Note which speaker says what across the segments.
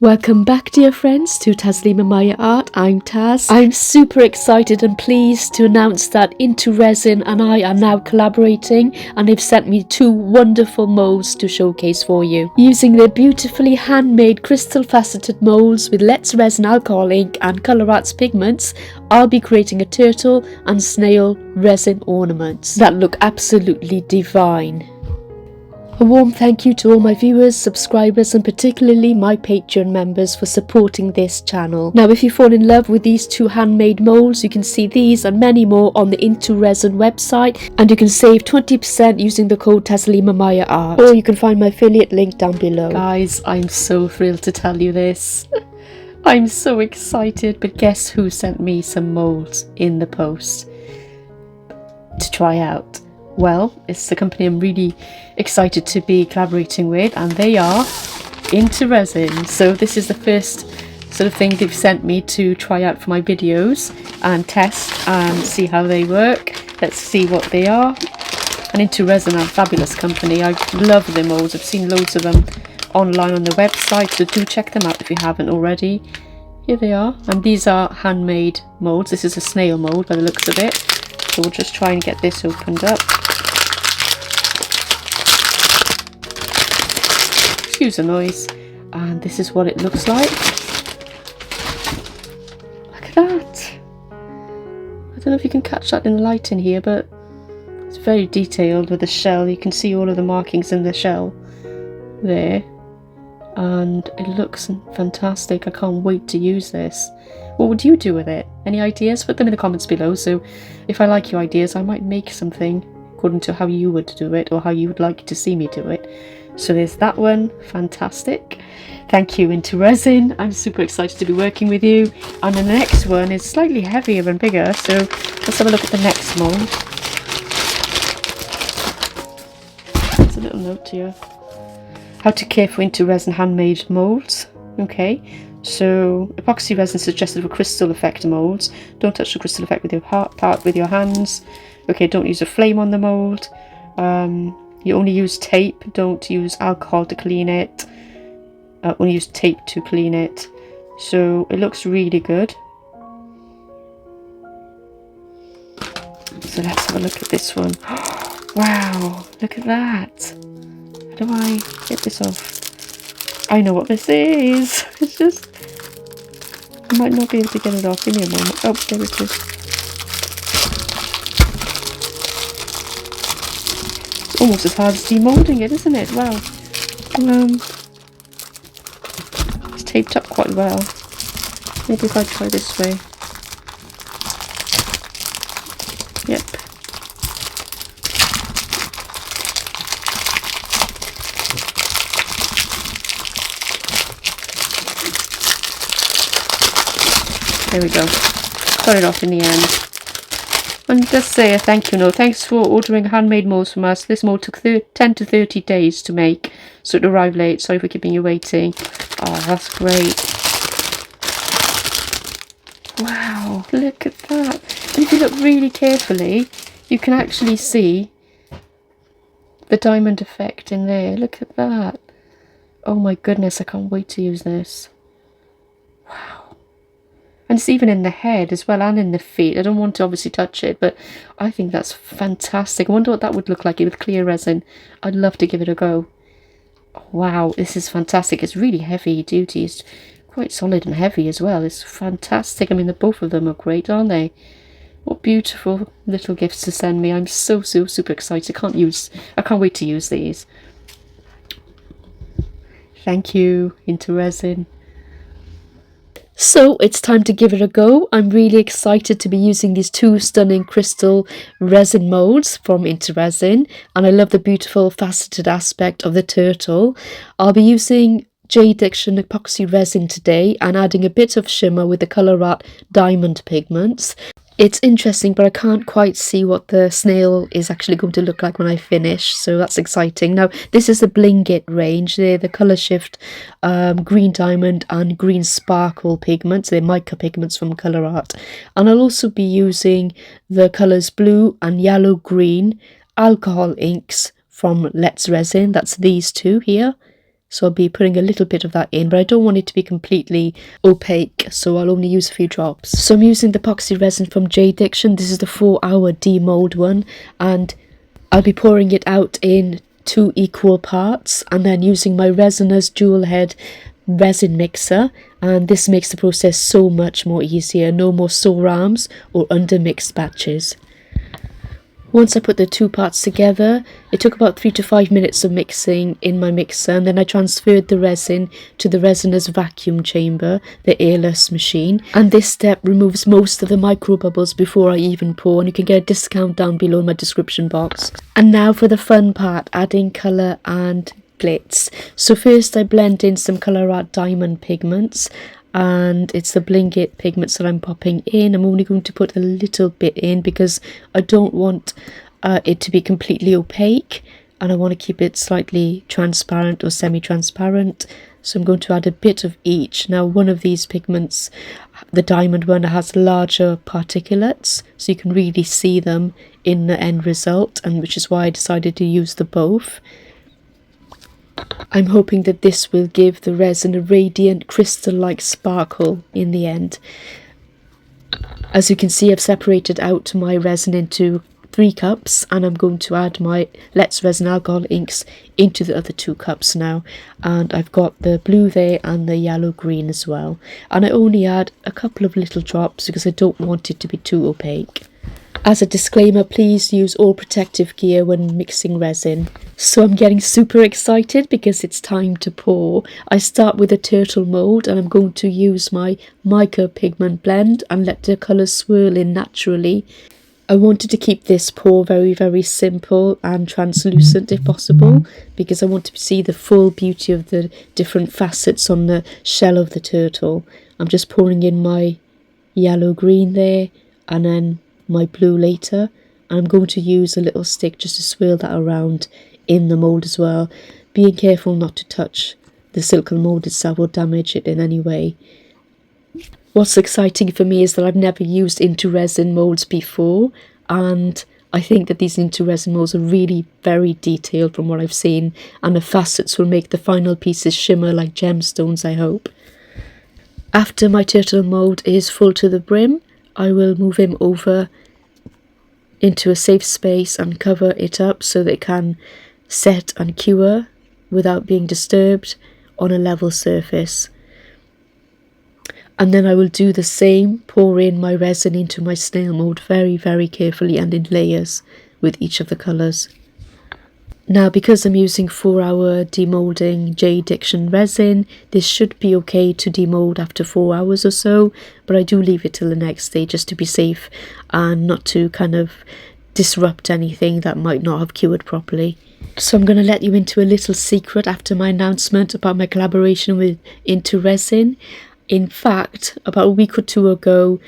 Speaker 1: Welcome back, dear friends, to Taslima Maya Art. I'm Taz. I'm super excited and pleased to announce that Into Resin and I are now collaborating, and they've sent me two wonderful molds to showcase for you. Using their beautifully handmade crystal faceted molds with Let's Resin alcohol ink and ColourArte's pigments, I'll be creating a turtle and snail resin ornaments that look absolutely divine. A warm thank you to all my viewers, subscribers and particularly my Patreon members for supporting this channel. Now if you fall in love with these two handmade molds, you can see these and many more on the Into Resin website, and you can save 20% using the code Taslima Maya Art, or you can find my affiliate link down below. Guys, I'm so thrilled to tell you this. I'm so excited, but guess who sent me some molds in the post to try out? Well, it's the company I'm really excited to be collaborating with, and they are Into Resin. So this is the first sort of thing they've sent me to try out for my videos and test and see how they work. Let's see what they are. And Into Resin are a fabulous company. I love their molds. I've seen loads of them online on the website, so do check them out if you haven't already. Here they are, and these are handmade molds. This is a snail mold by the looks of it. So we'll just try and get this opened up. Excuse the noise. And this is what it looks like. Look at that. I don't know if you can catch that in the light in here, but it's very detailed with the shell. You can see all of the markings in the shell there. And it looks fantastic. I can't wait to use this. What would you do with it? Any ideas? Put them in the comments below, so if I like your ideas I might make something according to how you would do it or how you would like to see me do it. So there's that one. Fantastic. Thank you, Into Resin. I'm super excited to be working with you. And the next one is slightly heavier and bigger, so let's have a look at the next mold. There's a little note here. How to care for Into Resin handmade molds. Okay, so epoxy resin suggested for crystal effect molds. Don't touch the crystal effect with your part with your hands. Okay, don't use a flame on the mold. You only use tape. Don't use alcohol to clean it. Only use tape to clean it. So it looks really good. So let's have a look at this one. Wow, look at that. How do I get this off? I know what this is. It's just, I might not be able to get it off. Give me a moment. Oh, there it is. It's almost as hard as demolding it, isn't it? Wow. It's taped up quite well. Maybe if I try this way. Yep. There we go. Got it off in the end. And just say a thank you note. Thanks for ordering handmade molds from us. This mold took 10 to 30 days to make, so it arrived late. Sorry for keeping you waiting. Oh, that's great. Wow, look at that. And if you look really carefully, you can actually see the diamond effect in there. Look at that. Oh my goodness, I can't wait to use this. Wow. And it's even in the head as well, and in the feet. I don't want to obviously touch it, but I think that's fantastic. I wonder what that would look like with clear resin. I'd love to give it a go. Wow, this is fantastic. It's really heavy duty. It's quite solid and heavy as well. It's fantastic. I mean, both of them are great, aren't they? What beautiful little gifts to send me. I'm so super excited. I can't wait to use these. Thank you, Into Resin. So it's time to give it a go. I'm really excited to be using these two stunning crystal resin molds from Into Resin, and I love the beautiful faceted aspect of the turtle. I'll be using JDiction epoxy resin today and adding a bit of shimmer with the ColourArte diamond pigments. It's interesting, but I can't quite see what the snail is actually going to look like when I finish, so that's exciting. Now, this is the Bling It range. They're the Colour Shift Green Diamond and Green Sparkle pigments. They're mica pigments from ColourArte. And I'll also be using the colours Blue and Yellow Green alcohol inks from Let's Resin. That's these two here. So I'll be putting a little bit of that in, but I don't want it to be completely opaque, so I'll only use a few drops. So I'm using the epoxy resin from JDiction. This is the 4-hour demold one, and I'll be pouring it out in 2 equal parts, and then using my Resiners dual head resin mixer, and this makes the process so much more easier. No more sore arms or undermixed batches. Once I put the 2 parts together, it took about 3 to 5 minutes of mixing in my mixer, and then I transferred the resin to the Resiners vacuum chamber, the airless machine, and this step removes most of the micro bubbles before I even pour, and you can get a discount down below in my description box. And now for the fun part, adding colour and glitz. So first I blend in some ColourArte diamond pigments, and it's the Bling It pigments that I'm popping in. I'm only going to put a little bit in because I don't want it to be completely opaque, and I want to keep it slightly transparent or semi-transparent, so I'm going to add a bit of each. Now one of these pigments, the diamond one, has larger particulates, so you can really see them in the end result, and which is why I decided to use the both. I'm hoping that this will give the resin a radiant crystal-like sparkle in the end. As you can see, I've separated out my resin into 3 cups, and I'm going to add my Let's Resin alcohol inks into the other 2 cups now. And I've got the blue there and the yellow green as well. And I only add a couple of little drops because I don't want it to be too opaque. As a disclaimer, please use all protective gear when mixing resin. So I'm getting super excited because it's time to pour. I start with a turtle mold, and I'm going to use my mica pigment blend and let the colours swirl in naturally. I wanted to keep this pour very simple and translucent if possible, because I want to see the full beauty of the different facets on the shell of the turtle. I'm just pouring in my yellow green there, and then my blue later, and I'm going to use a little stick just to swirl that around in the mould as well, being careful not to touch the silicone mould itself or damage it in any way. What's exciting for me is that I've never used Into Resin moulds before, and I think that these Into Resin moulds are really very detailed from what I've seen, and the facets will make the final pieces shimmer like gemstones, I hope. After my turtle mould is full to the brim, I will move him over into a safe space and cover it up so that it can set and cure without being disturbed on a level surface. And then I will do the same, pour in my resin into my snail mold very carefully and in layers with each of the colours. Now, because I'm using 4-hour demolding JDiction resin, this should be okay to demold after 4 hours or so, but I do leave it till the next day just to be safe and not to kind of disrupt anything that might not have cured properly. So I'm going to let you into a little secret after my announcement about my collaboration with Into Resin. In fact, about a week or 2 ago,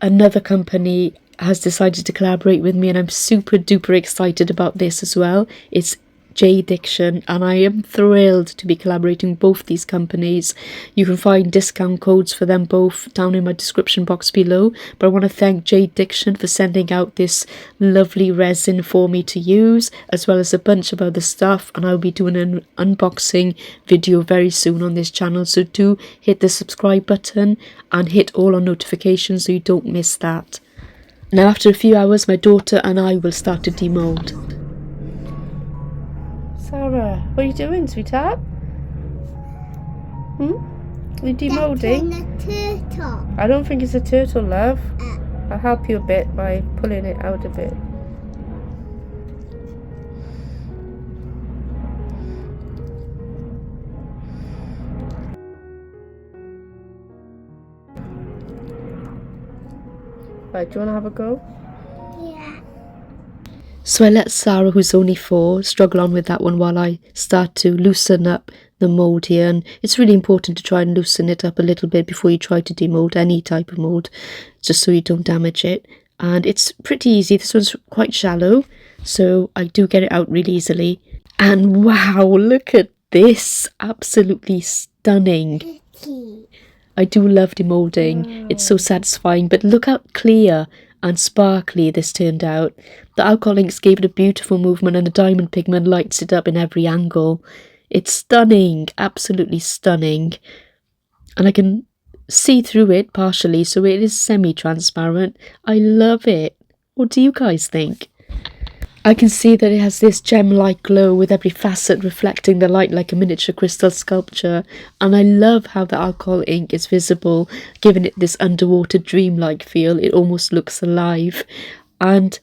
Speaker 1: another company has decided to collaborate with me, and I'm super duper excited about this as well. It's JDiction, and I am thrilled to be collaborating with both these companies. You can find discount codes for them both down in my description box below, but I want to thank JDiction for sending out this lovely resin for me to use, as well as a bunch of other stuff, and I'll be doing an unboxing video very soon on this channel, so do hit the subscribe button and hit all on notifications so you don't miss that. Now, after a few hours, my daughter and I will start to demold. Sarah, what are you doing, sweetheart? Are you demolding?
Speaker 2: A turtle.
Speaker 1: I don't think it's a turtle, love. I'll help you a bit by pulling it out a bit. Right, do you want to have a go?
Speaker 2: Yeah.
Speaker 1: So I let Sarah, who's only 4, struggle on with that one while I start to loosen up the mould here. And it's really important to try and loosen it up a little bit before you try to demold any type of mould, just so you don't damage it. And it's pretty easy. This one's quite shallow, so I do get it out really easily. And wow, look at this. Absolutely stunning. I do love demolding. Wow. It's so satisfying, but look how clear and sparkly this turned out. The alcohol inks gave it a beautiful movement, and the diamond pigment lights it up in every angle. It's stunning, absolutely stunning. And I can see through it partially, so it is semi-transparent. I love it. What do you guys think? I can see that it has this gem-like glow with every facet reflecting the light like a miniature crystal sculpture, and I love how the alcohol ink is visible, giving it this underwater dreamlike feel. It almost looks alive, and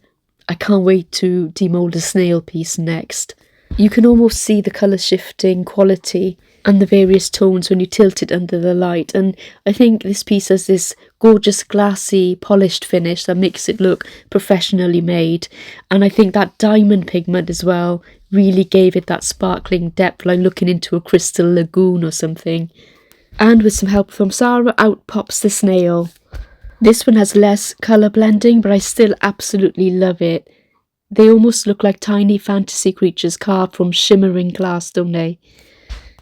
Speaker 1: I can't wait to demold a snail piece next. You can almost see the colour shifting quality and the various tones when you tilt it under the light, and I think this piece has this gorgeous glassy polished finish that makes it look professionally made, and I think that diamond pigment as well really gave it that sparkling depth, like looking into a crystal lagoon or something. And with some help from Sarah, out pops the snail. This one has less colour blending, but I still absolutely love it. They almost look like tiny fantasy creatures carved from shimmering glass, don't they?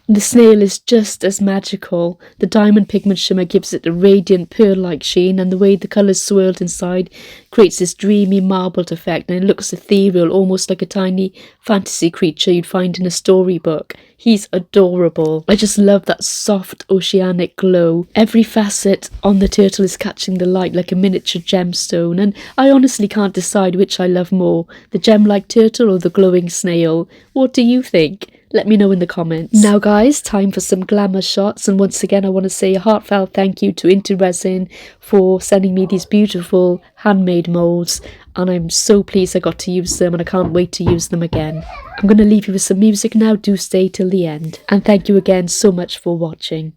Speaker 1: The snail is just as magical. The diamond pigment shimmer gives it a radiant pearl-like sheen, and the way the colours swirled inside creates this dreamy marbled effect, and it looks ethereal, almost like a tiny fantasy creature you'd find in a storybook. He's adorable. I just love that soft oceanic glow. Every facet on the turtle is catching the light like a miniature gemstone, and I honestly can't decide which I love more, the gem-like turtle or the glowing snail. What do you think? Let me know in the comments. Now guys, time for some glamour shots, and once again I want to say a heartfelt thank you to Into Resin for sending me these beautiful handmade molds, and I'm so pleased I got to use them, and I can't wait to use them again. I'm going to leave you with some music now. Do stay till the end, and thank you again so much for watching.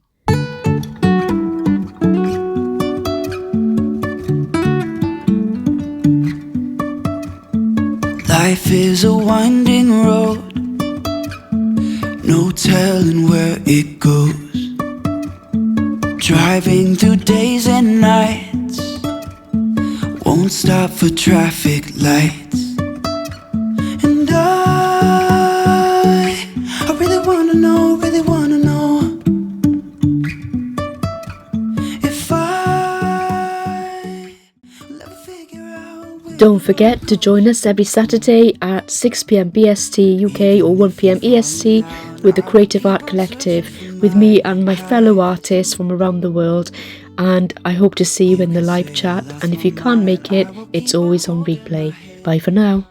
Speaker 3: Life is a winding road, no telling where it goes. Driving through days and nights, won't stop for traffic lights. And I really wanna know if I will ever figure out.
Speaker 1: Don't forget to join us every Saturday at 6 p.m. BST UK or 1 p.m. EST with the Creative Art Collective, with me and my fellow artists from around the world, and I hope to see you in the live chat, and if you can't make it, it's always on replay. Bye for now.